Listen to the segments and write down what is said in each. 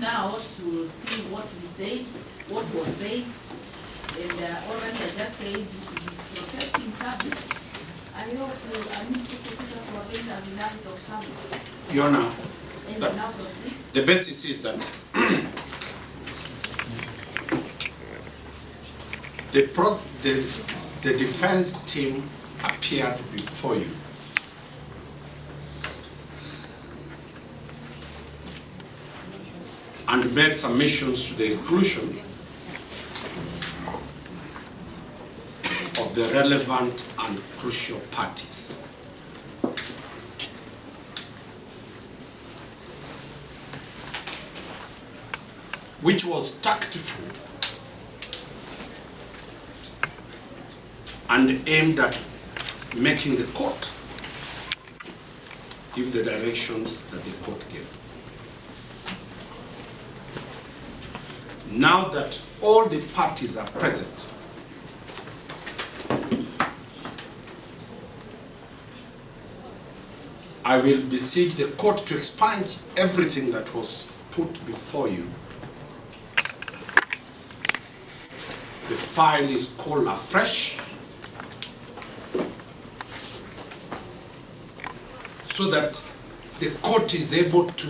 now to see what we said, what was said, and already I just said it is protesting service. I hope any prosecutors who are going to be out of service. Your Honor, the basis is that the defense team appeared before you and made submissions to the exclusion of the relevant and crucial parties. Which was tactful and aimed at making the court give the directions that the court gave. Now that all the parties are present, I will beseech the court to expunge everything that was put before you. The file is called afresh so that the court is able to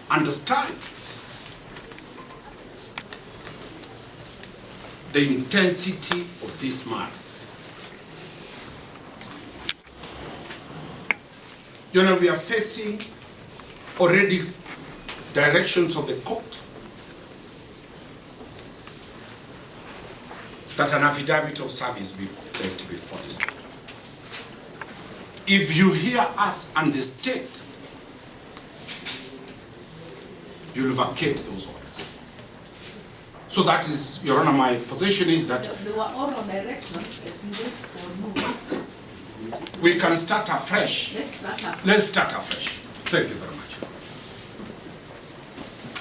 understand the intensity of this matter. You know, we are facing already directions of the court that an affidavit of service be placed before this court. If you hear us understate, you'll vacate those orders. So that is, Your Honor, my position is that there were oral directions that we wait for more. We can start afresh. Let's start afresh. Let's start afresh. Thank you very much.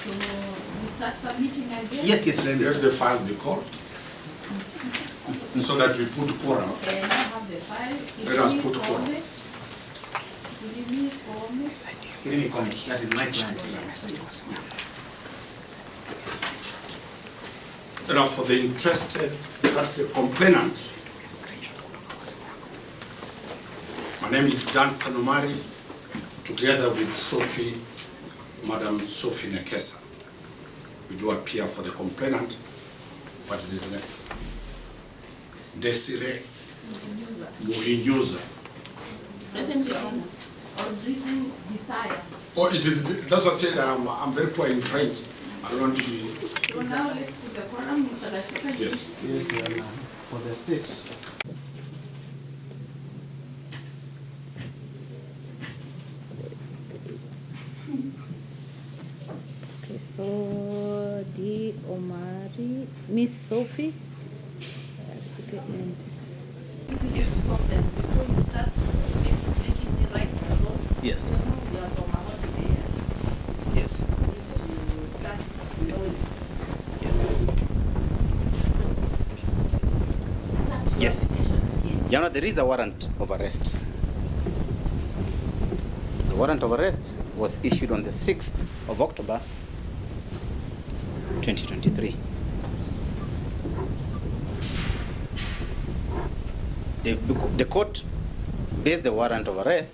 So we start submitting again? Yes, Let the file be called so that we put quorum. Okay, now have the file. Let us put quorum. Give me comment. That is my client. Now for the interested, that's the complainant. My name is Dunstan Omari, together with Sophie, Madam Sophie Nekesa. We do appear for the complainant. What is his name? Desiree Muhinyuza. Present or breathing desire. Oh, it is, that's what I said, I'm very poor in French. I don't want to be... So now let's put the quorum, Mr. Gashuka. Yes. Yes, for the state. Okay, so D. Omari, Miss Sophie. Yes. Before you start making the right votes, Yes. you are from our day. Yes. To start slowly. Start your Yes. application again. Your Honor, there is a warrant of arrest. The warrant of arrest was issued on the 6th of October 2023. The court based the warrant of arrest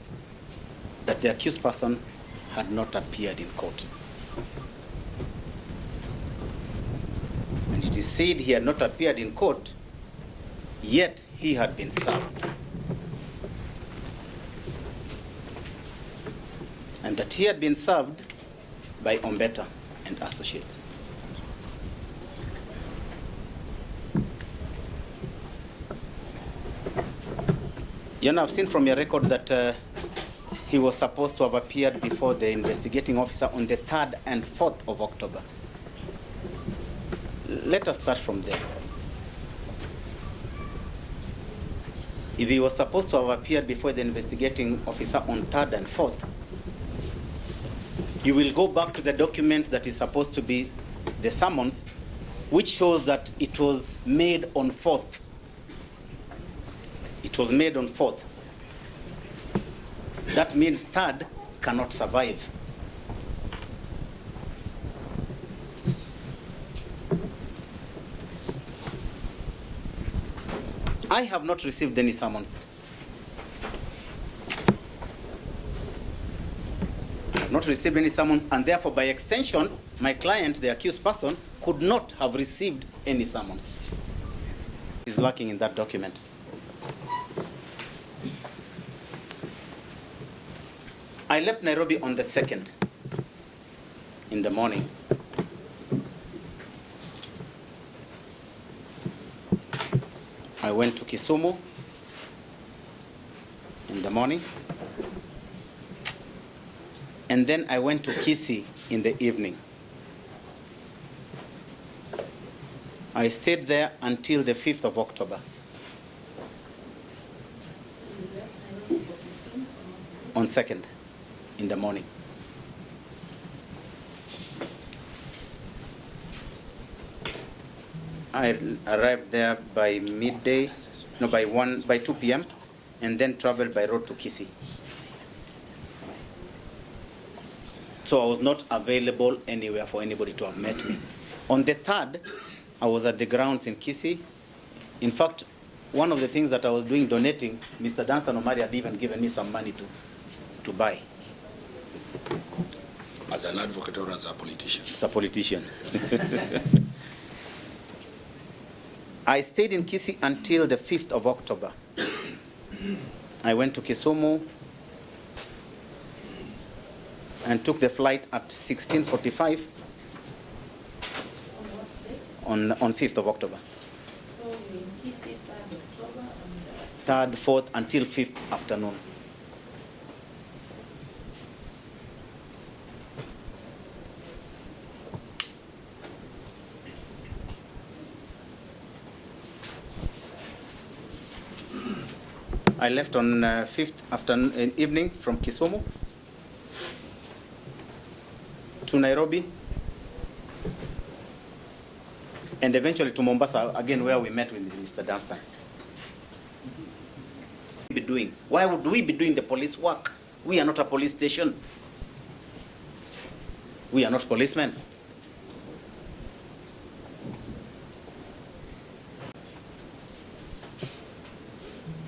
that the accused person had not appeared in court. And it is said he had not appeared in court, yet he had been served. And that he had been served by Ombeta and Associates. You know, I've seen from your record that he was supposed to have appeared before the investigating officer on the 3rd and 4th of October. Let us start from there. If he was supposed to have appeared before the investigating officer on 3rd and 4th, you will go back to the document that is supposed to be the summons, which shows that it was made on 4th. It was made on 4th. That means 3rd cannot survive. I have not received any summons. I have not received any summons, and therefore, by extension, my client, the accused person, could not have received any summons. It is lacking in that document. I left Nairobi on the 2nd in the morning. I went to Kisumu in the morning, and then I went to Kisii in the evening. I stayed there until the 5th of October. On 2nd in the morning. I arrived there by midday, no, by 2 p.m. and then traveled by road to Kisii. So I was not available anywhere for anybody to have met me. On the 3rd, I was at the grounds in Kisii. In fact, one of the things that I was doing, donating, Mr. Dunstan Omari had even given me some money to buy. As an advocate or as a politician? As a politician. I stayed in Kisii until the 5th of October. I went to Kisumu and took the flight at 16:45 on 5th of October. So you in Kisii 3rd October and 3rd, 4th, until 5th afternoon. I left on 5th afternoon, evening from Kisumu to Nairobi, and eventually to Mombasa, again where we met with Mr. Dunstan. Why would we be doing the police work? We are not a police station. We are not policemen.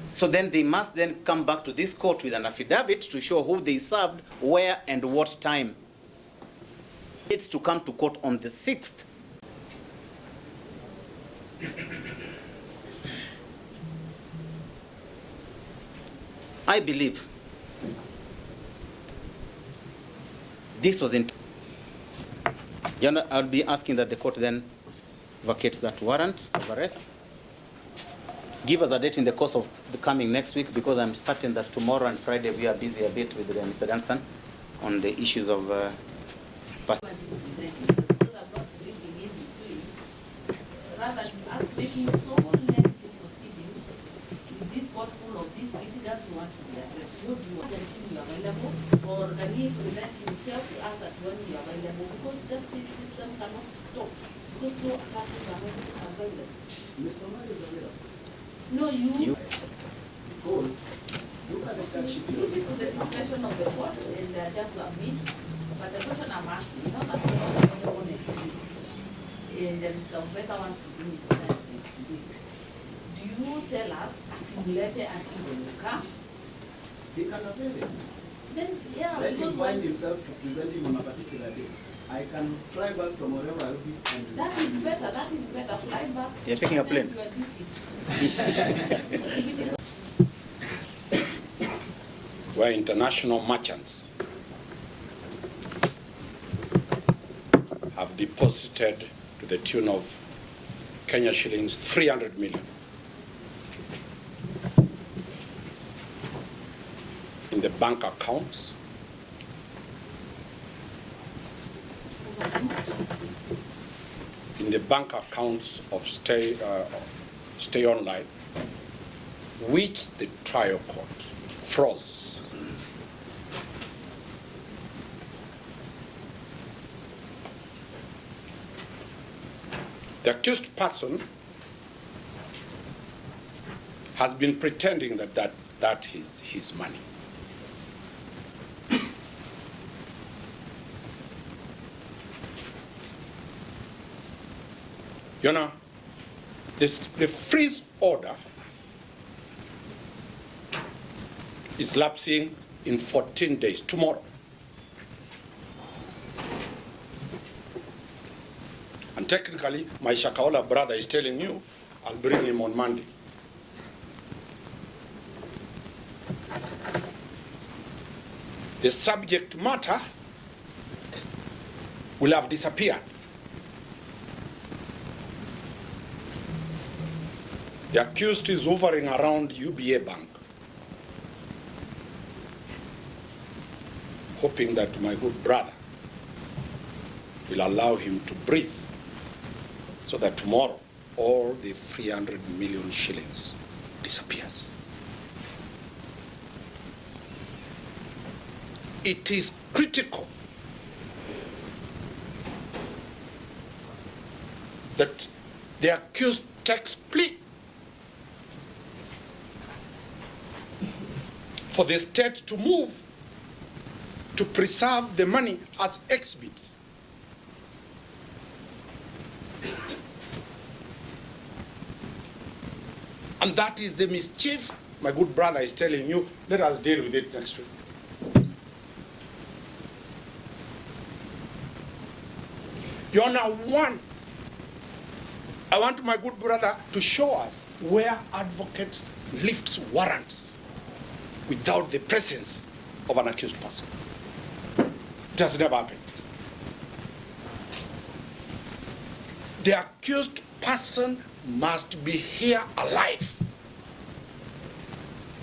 So then they must then come back to this court with an affidavit to show who they served, where, and what time. It's to come to court on the 6th. I believe this was in. I'll be asking that the court then vacates that warrant of arrest. Give us a date in the course of the coming next week, because I'm certain that tomorrow and Friday we are busy a bit with Mr. Dunstan on the issues of because I'm not reading in between. Rather than us making so lengthy proceedings, is this court full of these litigants who want to be addressed? Would you want until you are available, or can he present himself to us at when you are available? Because justice system cannot stop, because no parties are not available. Mr. Omar is available. No, you. Because look at the charge sheet. Leave it to the discretion of the court and just submit. But the question I'm asking, you know that we're not available next week, and there is some better ones to bring his client next week. Do you tell us a simulator until when you come? He can avail it. Then, yeah, Let because him find himself to present him on a particular day. I can fly back from wherever I'll be. And that is better. That is better. Fly back. You're taking a plane. Your duty. We're international merchants have deposited to the tune of Kenya shillings 300 million in the bank accounts of Stay Online, which the trial court froze. The accused person has been pretending that is his money. You know, the freeze order is lapsing in 14 days, tomorrow. And technically, my Shakahola brother is telling you, I'll bring him on Monday. The subject matter will have disappeared. The accused is hovering around UBA Bank, hoping that my good brother will allow him to breathe, so that tomorrow all the 300 million shillings disappears. It is critical that the accused takes plea for the state to move to preserve the money as exhibits. And that is the mischief my good brother is telling you. Let us deal with it next week. Your Honor, one, I want my good brother to show us where advocates lift warrants without the presence of an accused person. It has never happened. The accused person must be here alive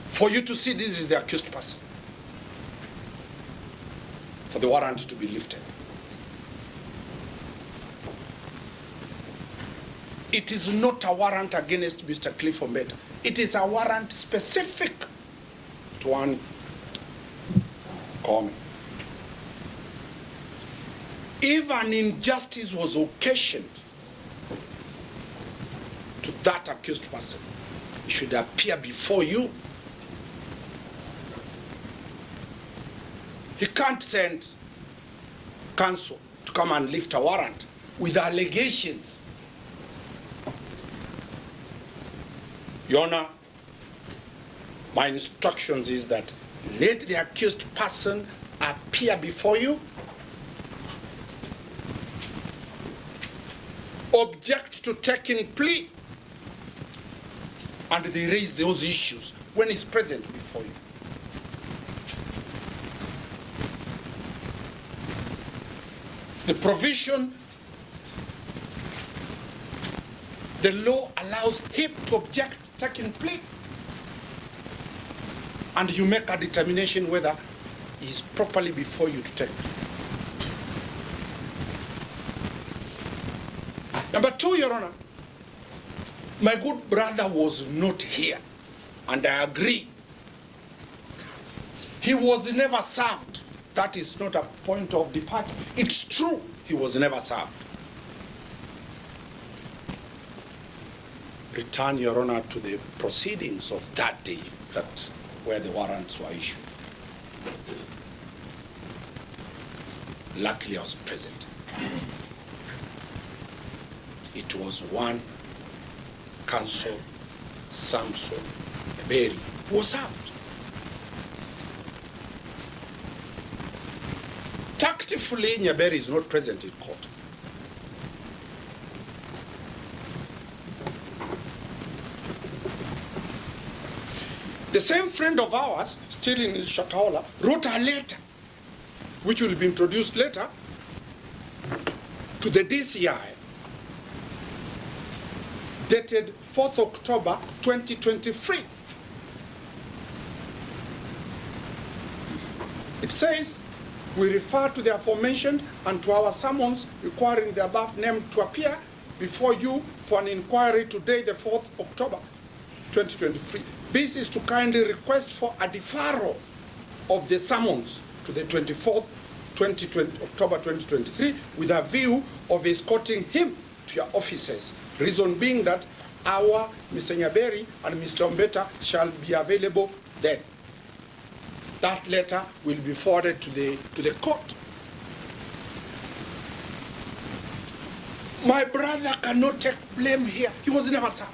for you to see this is the accused person, for the warrant to be lifted. It is not a warrant against Mr. Cliff Ombeta. It is a warrant specific to one comment. If an injustice was occasioned to that accused person, he should appear before you. He can't send counsel to come and lift a warrant with allegations. Your Honor, my instructions is that let the accused person appear before you, object to taking plea, and they raise those issues when he's present before you. The provision, the law allows him to object taking plea, and you make a determination whether he is properly before you to take plea. Number two, Your Honor, my good brother was not here, and I agree. He was never served. That is not a point of departure. It's true, he was never served. Return, Your Honor, to the proceedings of that day, where the warrants were issued. Luckily, I was present. It was one counsel, Samson Eberi, who was served. Tactfully, Nyaberi is not present in court. The same friend of ours, still in Shakahola, wrote a letter, which will be introduced later, to the DCI, dated 4th October 2023. It says, we refer to the aforementioned and to our summons requiring the above named to appear before you for an inquiry today, the 4th October 2023. This is to kindly request for a deferral of the summons to the 24th October 2023 with a view of escorting him to your offices. Reason being that our Mr. Nyaberi and Mr. Ombeta shall be available then. That letter will be forwarded to the court. My brother cannot take blame here. He was never served.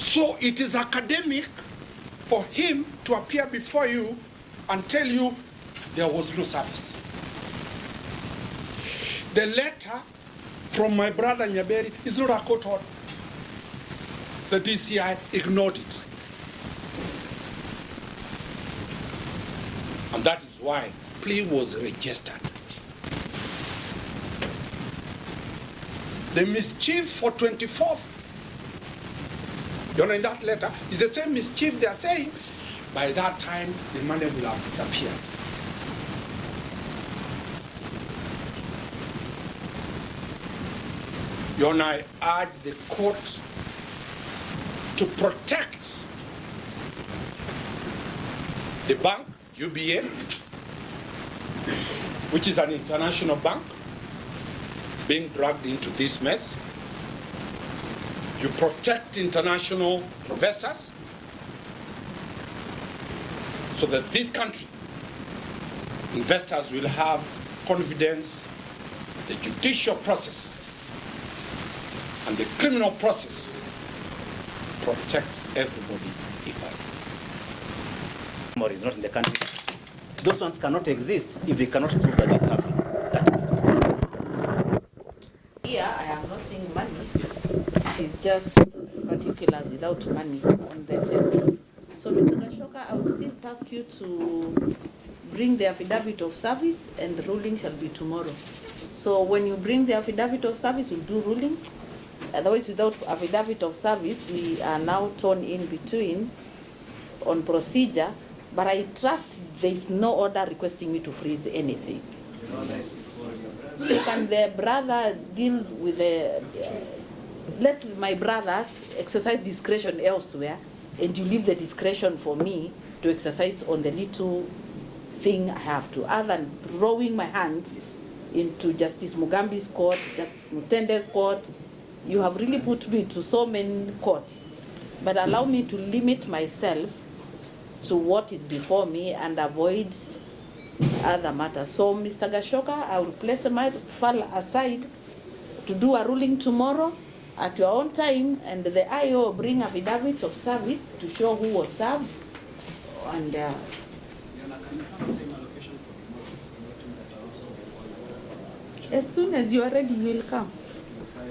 So it is academic for him to appear before you and tell you there was no service. The letter from my brother Nyaberi is not a court order. The DCI ignored it. And that is why plea was registered. The mischief for 24th, in that letter, is the same mischief they are saying. By that time, the money will have disappeared. I urge the court to protect the bank, UBA, which is an international bank, being dragged into this mess. You protect international investors so that this country, investors will have confidence the judicial process and the criminal process protects everybody equally. Or is not in the country. Those ones cannot exist if they cannot prove that they have. Here, I am not seeing money. It's just particulars without money on the table. So, Mr. Gashoka, I would still ask you to bring the affidavit of service, and the ruling shall be tomorrow. So, when you bring the affidavit of service, we'll do ruling. Otherwise, without affidavit of service, we are now torn in between on procedure. But I trust there is no order requesting me to freeze anything. So can the brother deal with the, let my brothers exercise discretion elsewhere, and you leave the discretion for me to exercise on the little thing I have to, other than throwing my hands into Justice Mugambi's court, Justice Mutende's court. You have really put me to so many courts, but allow me to limit myself to what is before me and avoid other matters. So, Mr. Gashoka, I will place my file aside to do a ruling tomorrow at your own time, and the IO will bring affidavits of service to show who was served. And as soon as you are ready, you will come.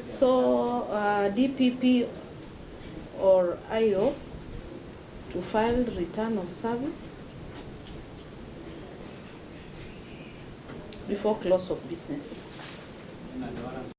So, DPP or IO to file return of service before close of business.